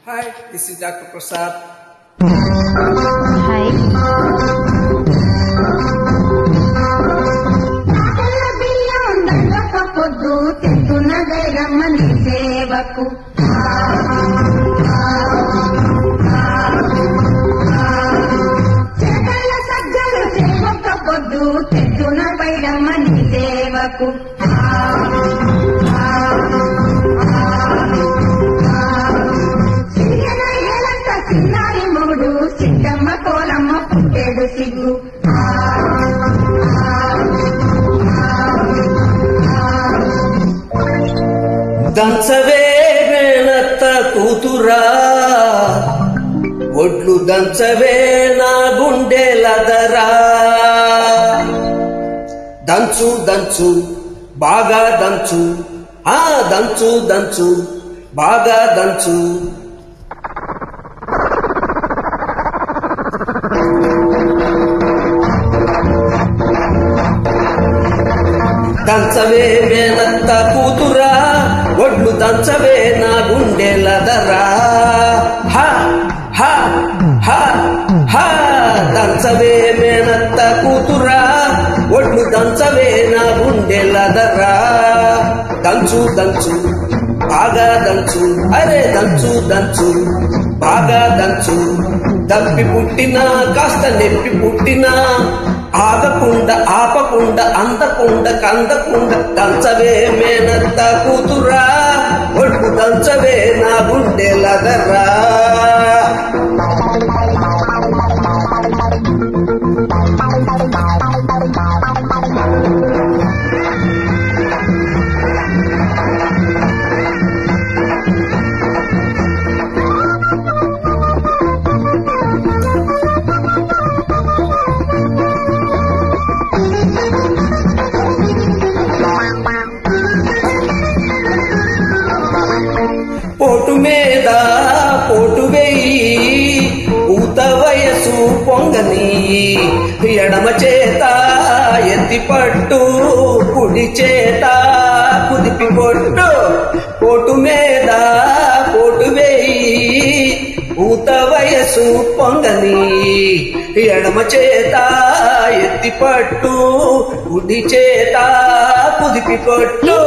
Hi, this is Dr. Prasad. Hi. దంచవే మేనత్త కూతురా ఒడ్లు దంచవే నా గుండెలదరా దంచు దంచు బాగా దంచు దంచు దంచు బాగా దంచు దంచవే మేనత్త కూతురా ఒడ్లు దంచవే నా గుండెలదరా దంచవే మేనత్త కూతురా ఒడ్లు దంచవే నా గుండెలదరా దంచు దంచు బాగా దంచు అరే దంచు దంచు బాగా దంచు దప్పి పుట్టినా కాస్త నెప్పి పుట్టినా ఆగకుండా ఆపకుండా అందకుండా కందకుండా దంచవే మేనత్త కూతురా ఒడ్డు దంచవే నా గుండెలదరా పోటు మీద పోటు వేయి ఊత వయసు పొంగని ఎడమ చేత ఎత్తి పట్టు కుడి చేత కుదిపి పొట్టు పోటు మీద పోటు వేయి ఊత వయసు పొంగని ఎడమ చేత ఎత్తి పట్టు కుడి చేత కుదిపి పొట్టు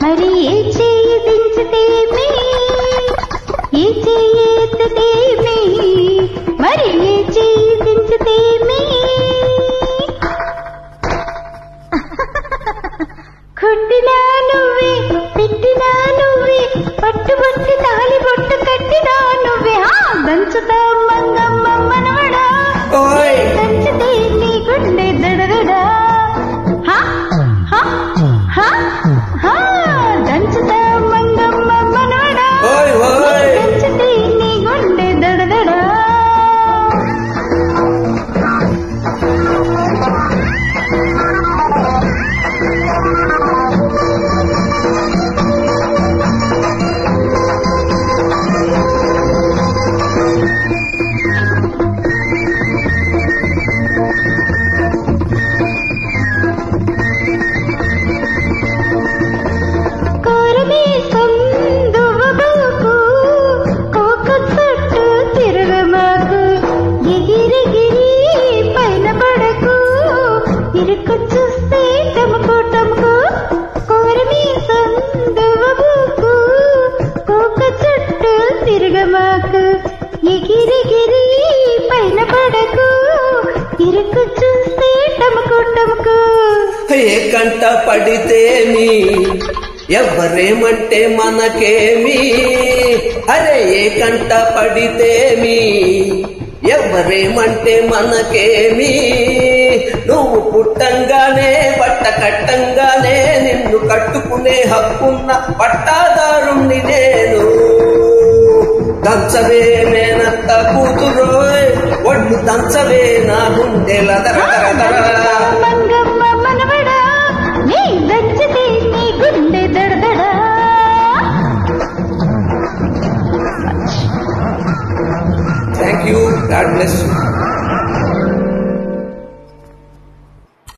మరి ఏ చెయ్యి దించితేమి ఏ చెయ్యి ఎత్తితేమి మరి ఏ చెయ్యి దించితేమి కొట్టినా నువ్వే తిట్టినా నువ్వే పట్టుబట్టి తాళి బొట్టు కట్టినా నువ్వే దంచుతా మంగమ్మ మనవడా దంచితే నీ గుండె దడదడా దంచుతా మంగమ్మ మనవడా దంచితే నీ గుండె దడదడా ఎగిరిగిరి పైన పడకు ఇరుకు చూస్తే టముకు టముకు ఏ కంట పడితేమి ఎవరేమంటే మనకేమి అరే ఏ కంట పడితేమి ఎవరేమంటే మనకేమి నువ్వు పుట్టంగానే బట్ట కట్టంగానే నిన్ను కట్టుకునే హక్కున్న పట్టాదారుణ్ణి నేను దంచవే మేనత్త కూతురోయ్ ఒడ్లు దంచవే నా గుండెలదరా